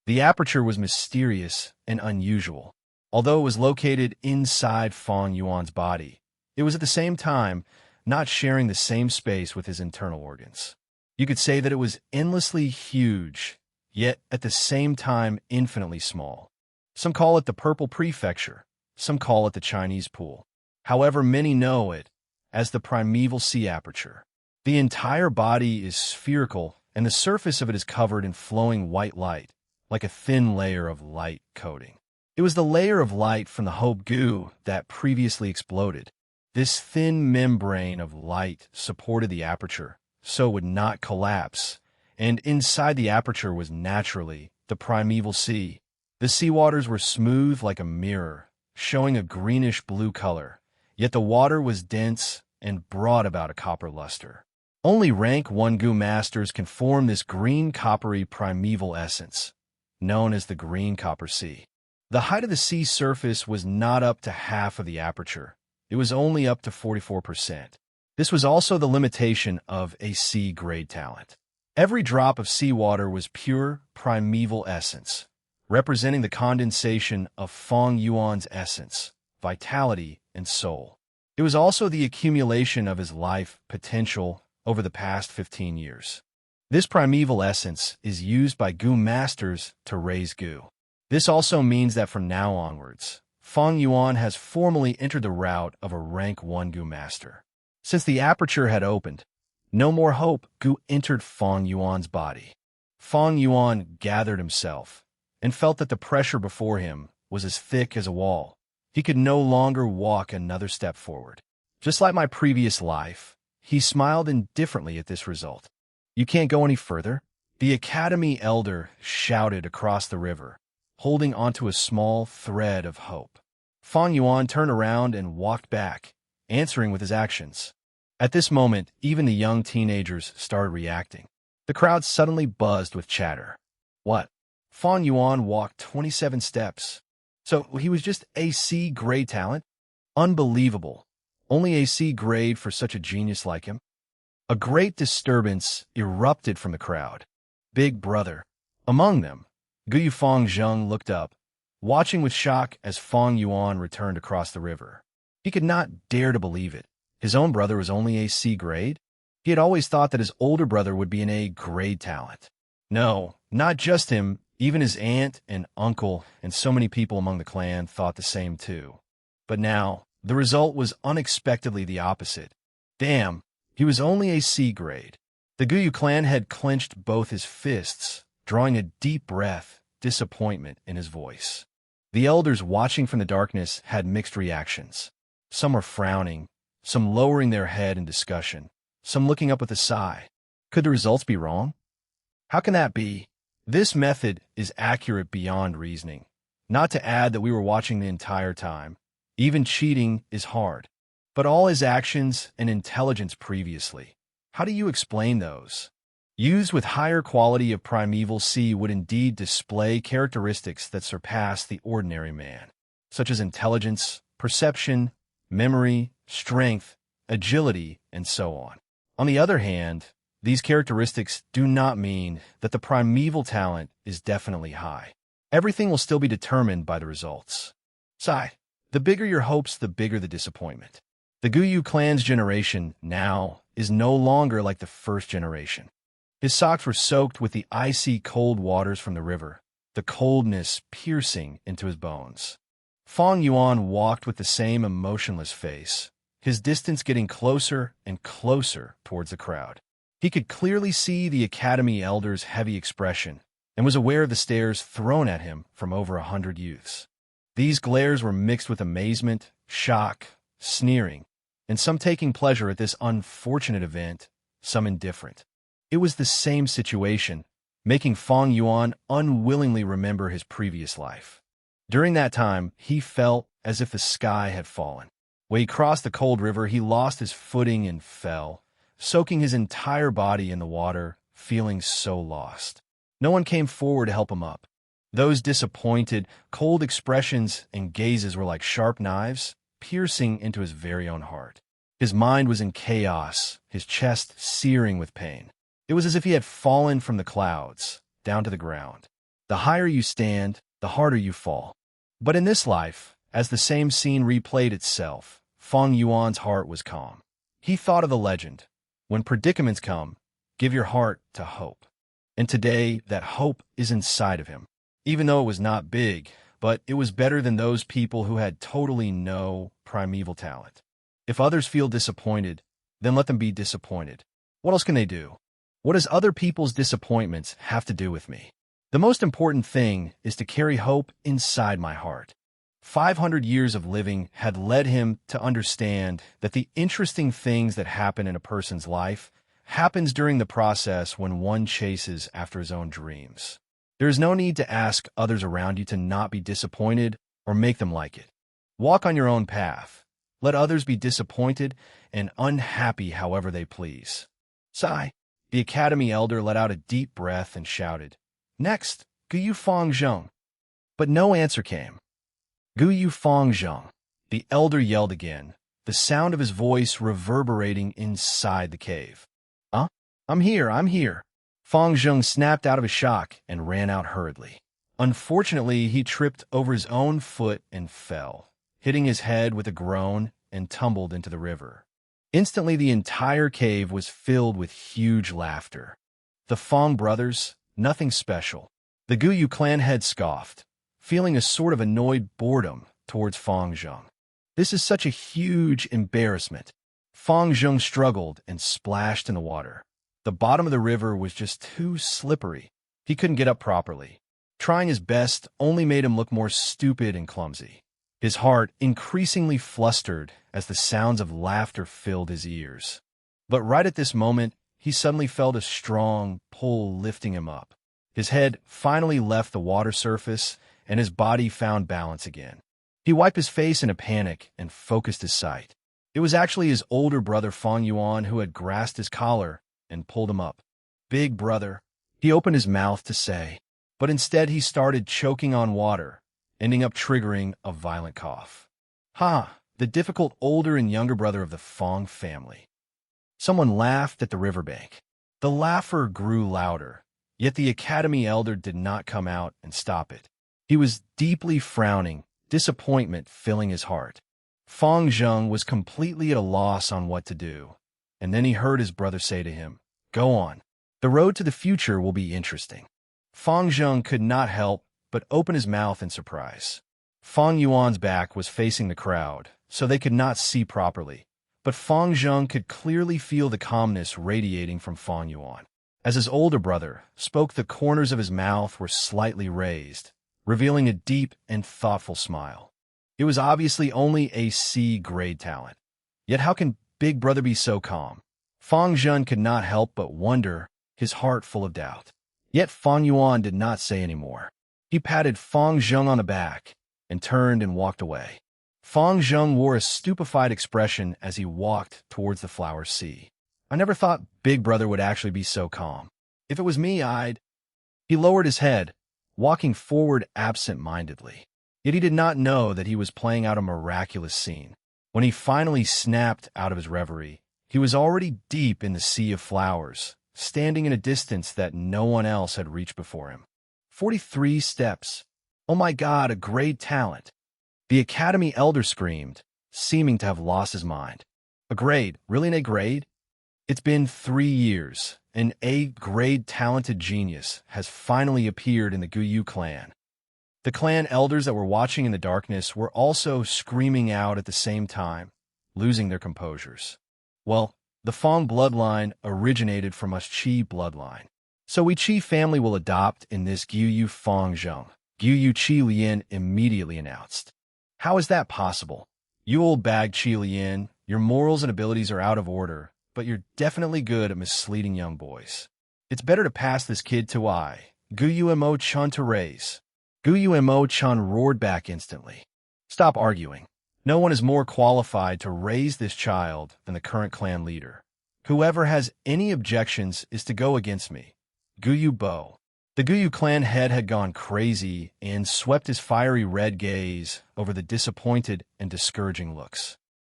The aperture was mysterious and unusual. Although it was located inside Fang Yuan's body, it was at the same time not sharing the same space with his internal organs. You could say that it was endlessly huge, yet at the same time infinitely small. Some call it the Purple Prefecture, some call it the Chinese Pool. However, many know it as the Primeval Sea aperture. The entire body is spherical, and the surface of it is covered in flowing white light, like a thin layer of light coating. It was the layer of light from the Hope Gu that previously exploded. This thin membrane of light supported the aperture, so it would not collapse, and inside the aperture was naturally the Primeval Sea. The seawaters were smooth like a mirror, showing a greenish-blue color, yet the water was dense and brought about a copper luster. Only rank 1 Gu masters can form this green coppery primeval essence, known as the green copper sea. The height of the sea surface was not up to half of the aperture. It was only up to 44%. This was also the limitation of a sea-grade talent. Every drop of seawater was pure primeval essence, representing the condensation of Fang Yuan's essence, vitality, and soul. It was also the accumulation of his life potential over the past 15 years. This primeval essence is used by Gu masters to raise Gu. This also means that from now onwards, Fang Yuan has formally entered the route of a rank 1 Gu master. Since the aperture had opened, no more hope, Gu entered Fang Yuan's body. Fang Yuan gathered himself and felt that the pressure before him was as thick as a wall. He could no longer walk another step forward. Just like my previous life, he smiled indifferently at this result. "You can't go any further?" The academy elder shouted across the river, holding onto a small thread of hope. Fang Yuan turned around and walked back, answering with his actions. At this moment, even the young teenagers started reacting. The crowd suddenly buzzed with chatter. What? Fang Yuan walked 27 steps. So he was just AC grade talent? Unbelievable. Only AC grade for such a genius like him? A great disturbance erupted from the crowd. Big brother. Among them, Gu Yue Fang Zheng looked up, watching with shock as Fang Yuan returned across the river. He could not dare to believe it. His own brother was only a C grade? He had always thought that his older brother would be an A grade talent. No, not just him, even his aunt and uncle and so many people among the clan thought the same too. But now, the result was unexpectedly the opposite. Damn, he was only a C grade. The Gu Yue clan had clenched both his fists, drawing a deep breath, disappointment in his voice. The elders watching from the darkness had mixed reactions. Some were frowning, some lowering their head in discussion, some looking up with a sigh. Could the results be wrong? How can that be? This method is accurate beyond reasoning. Not to add that we were watching the entire time. Even cheating is hard. But all his actions and intelligence previously, how do you explain those? Used with higher quality of Primeval Sea would indeed display characteristics that surpass the ordinary man, such as intelligence, perception, memory, strength, agility, and so on. On the other hand, these characteristics do not mean that the primeval talent is definitely high. Everything will still be determined by the results. Sigh, the bigger your hopes, the bigger the disappointment. The Gu Yue clan's generation now is no longer like the first generation. His socks were soaked with the icy cold waters from the river, the coldness piercing into his bones. Fang Yuan walked with the same emotionless face, his distance getting closer and closer towards the crowd. He could clearly see the academy elder's heavy expression and was aware of the stares thrown at him from over 100 youths. These glares were mixed with amazement, shock, sneering, and some taking pleasure at this unfortunate event, some indifferent. It was the same situation, making Fang Yuan unwillingly remember his previous life. During that time, he felt as if the sky had fallen. When he crossed the cold river, he lost his footing and fell, soaking his entire body in the water, feeling so lost. No one came forward to help him up. Those disappointed, cold expressions and gazes were like sharp knives, piercing into his very own heart. His mind was in chaos, his chest searing with pain. It was as if he had fallen from the clouds, down to the ground. The higher you stand, the harder you fall. But in this life, as the same scene replayed itself, Fang Yuan's heart was calm. He thought of the legend, when predicaments come, give your heart to hope. And today, that hope is inside of him. Even though it was not big, but it was better than those people who had totally no primeval talent. If others feel disappointed, then let them be disappointed. What else can they do? What does other people's disappointments have to do with me? The most important thing is to carry hope inside my heart. 500 years of living had led him to understand that the interesting things that happen in a person's life happens during the process when one chases after his own dreams. There is no need to ask others around you to not be disappointed or make them like it. Walk on your own path. Let others be disappointed and unhappy however they please. Sigh. The academy elder let out a deep breath and shouted, "Next, Gu Yue Fang Zheng." But no answer came. "Gu Yue Fang Zheng," the elder yelled again, the sound of his voice reverberating inside the cave. "Huh? I'm here. Fang Zheng snapped out of his shock and ran out hurriedly. Unfortunately, he tripped over his own foot and fell, hitting his head with a groan and tumbled into the river. Instantly, the entire cave was filled with huge laughter. The Fang brothers, nothing special. The Gu Yue clan head scoffed, feeling a sort of annoyed boredom towards Fang Zheng. This is such a huge embarrassment. Fang Zheng struggled and splashed in the water. The bottom of the river was just too slippery. He couldn't get up properly. Trying his best only made him look more stupid and clumsy. His heart increasingly flustered as the sounds of laughter filled his ears. But right at this moment, he suddenly felt a strong pull lifting him up. His head finally left the water surface, and his body found balance again. He wiped his face in a panic and focused his sight. It was actually his older brother Fang Yuan who had grasped his collar and pulled him up. "Big brother," he opened his mouth to say, but instead he started choking on water, ending up triggering a violent cough. The difficult older and younger brother of the Fang family. Someone laughed at the riverbank. The laughter grew louder, yet the academy elder did not come out and stop it. He was deeply frowning, disappointment filling his heart. Fang Zheng was completely at a loss on what to do, and then he heard his brother say to him, "Go on. The road to the future will be interesting." Fang Zheng could not help but open his mouth in surprise. Fang Yuan's back was facing the crowd, so they could not see properly, but Fang Zheng could clearly feel the calmness radiating from Fang Yuan. As his older brother spoke, the corners of his mouth were slightly raised, revealing a deep and thoughtful smile. It was obviously only a C-grade talent. Yet how can Big Brother be so calm? Fang Zheng could not help but wonder, his heart full of doubt. Yet Fang Yuan did not say any more. He patted Fang Zheng on the back and turned and walked away. Fang Zheng wore a stupefied expression as he walked towards the flower sea. "I never thought Big Brother would actually be so calm. If it was me, I'd—" He lowered his head, walking forward absent-mindedly. Yet he did not know that he was playing out a miraculous scene. When he finally snapped out of his reverie, he was already deep in the sea of flowers, standing in a distance that no one else had reached before him. 43 steps. Oh my God, a great talent. The academy elder screamed, seeming to have lost his mind. A grade? Really an A-grade? It's been 3 years. An A-grade talented genius has finally appeared in the Gu Yue clan. The clan elders that were watching in the darkness were also screaming out at the same time, losing their composures. Well, the Fang bloodline originated from us Qi bloodline. So we Qi family will adopt in this Gu Yue Fang Zheng, Gu Yue Qi Lian immediately announced. How is that possible? You old bag Qi Lian, your morals and abilities are out of order, but you're definitely good at misleading young boys. It's better to pass this kid to I, Gu Yue Mo Chun to raise. Gu Yue Mo Chun roared back instantly. Stop arguing. No one is more qualified to raise this child than the current clan leader. Whoever has any objections is to go against me. Gu Yue Bo. The Gu Yue clan head had gone crazy and swept his fiery red gaze over the disappointed and discouraging looks.